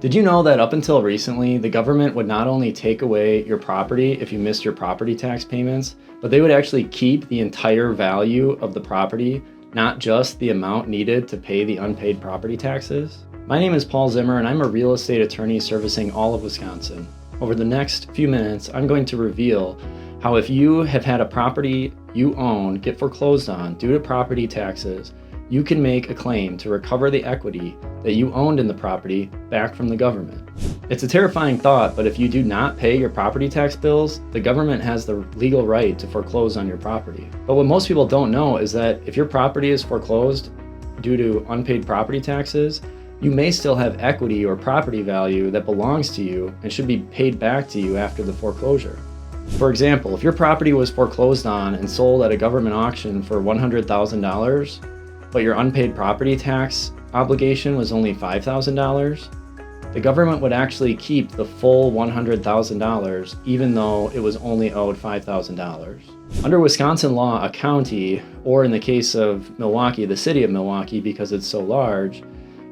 Did you know that up until recently, the government would not only take away your property if you missed your property tax payments, but they would actually keep the entire value of the property, not just the amount needed to pay the unpaid property taxes? My name is Paul Zimmer, and I'm a real estate attorney servicing all of Wisconsin. Over the next few minutes, I'm going to reveal how if you have had a property you own get foreclosed on due to property taxes, you can make a claim to recover the equity that you owned in the property back from the government. It's a terrifying thought, but if you do not pay your property tax bills, the government has the legal right to foreclose on your property. But what most people don't know is that if your property is foreclosed due to unpaid property taxes, you may still have equity or property value that belongs to you and should be paid back to you after the foreclosure. For example, if your property was foreclosed on and sold at a government auction for $100,000, but your unpaid property tax obligation was only $5,000, the government would actually keep the full $100,000 even though it was only owed $5,000. Under Wisconsin law, a county, or in the case of Milwaukee, the city of Milwaukee, because it's so large,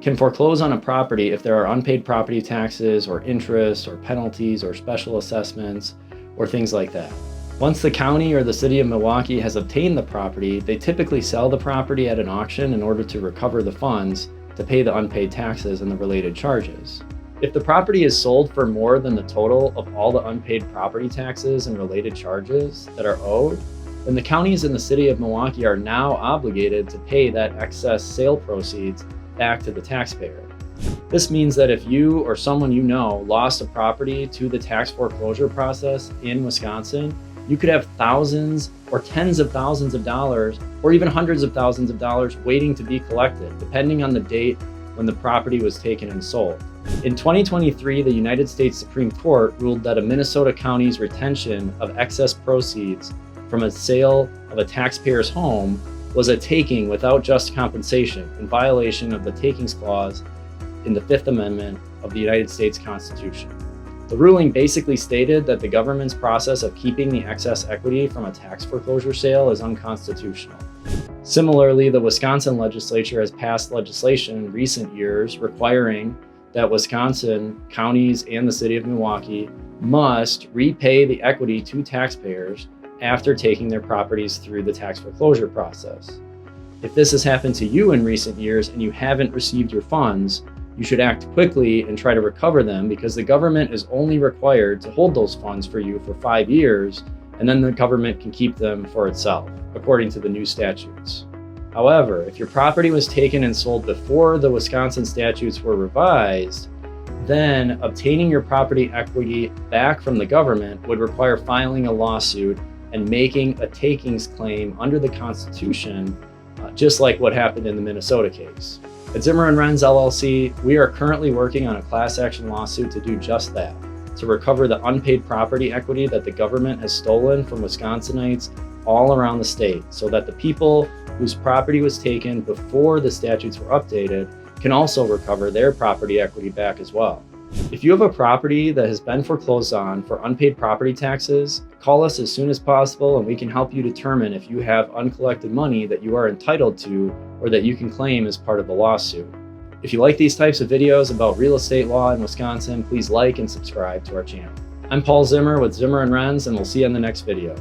can foreclose on a property if there are unpaid property taxes or interest or penalties or special assessments or things like that. Once the county or the city of Milwaukee has obtained the property, they typically sell the property at an auction in order to recover the funds to pay the unpaid taxes and the related charges. If the property is sold for more than the total of all the unpaid property taxes and related charges that are owed, then the counties and the city of Milwaukee are now obligated to pay that excess sale proceeds back to the taxpayer. This means that if you or someone you know lost a property to the tax foreclosure process in Wisconsin, you could have thousands or tens of thousands of dollars or even hundreds of thousands of dollars waiting to be collected, depending on the date when the property was taken and sold. In 2023, the United States Supreme Court ruled that a Minnesota county's retention of excess proceeds from a sale of a taxpayer's home was a taking without just compensation in violation of the Takings Clause in the Fifth Amendment of the United States Constitution. The ruling basically stated that the government's process of keeping the excess equity from a tax foreclosure sale is unconstitutional. Similarly, the Wisconsin legislature has passed legislation in recent years requiring that Wisconsin counties and the city of Milwaukee must repay the equity to taxpayers after taking their properties through the tax foreclosure process. If this has happened to you in recent years and you haven't received your funds, you should act quickly and try to recover them, because the government is only required to hold those funds for you for 5 years, and then the government can keep them for itself, according to the new statutes. However, if your property was taken and sold before the Wisconsin statutes were revised, then obtaining your property equity back from the government would require filing a lawsuit and making a takings claim under the Constitution, just like what happened in the Minnesota case. At Zimmer Rens LLC, we are currently working on a class action lawsuit to do just that, to recover the unpaid property equity that the government has stolen from Wisconsinites all around the state, so that the people whose property was taken before the statutes were updated can also recover their property equity back as well. If you have a property that has been foreclosed on for unpaid property taxes, call us as soon as possible and we can help you determine if you have uncollected money that you are entitled to or that you can claim as part of the lawsuit. If you like these types of videos about real estate law in Wisconsin, please like and subscribe to our channel. I'm Paul Zimmer with Zimmer Rens, and we'll see you in the next video.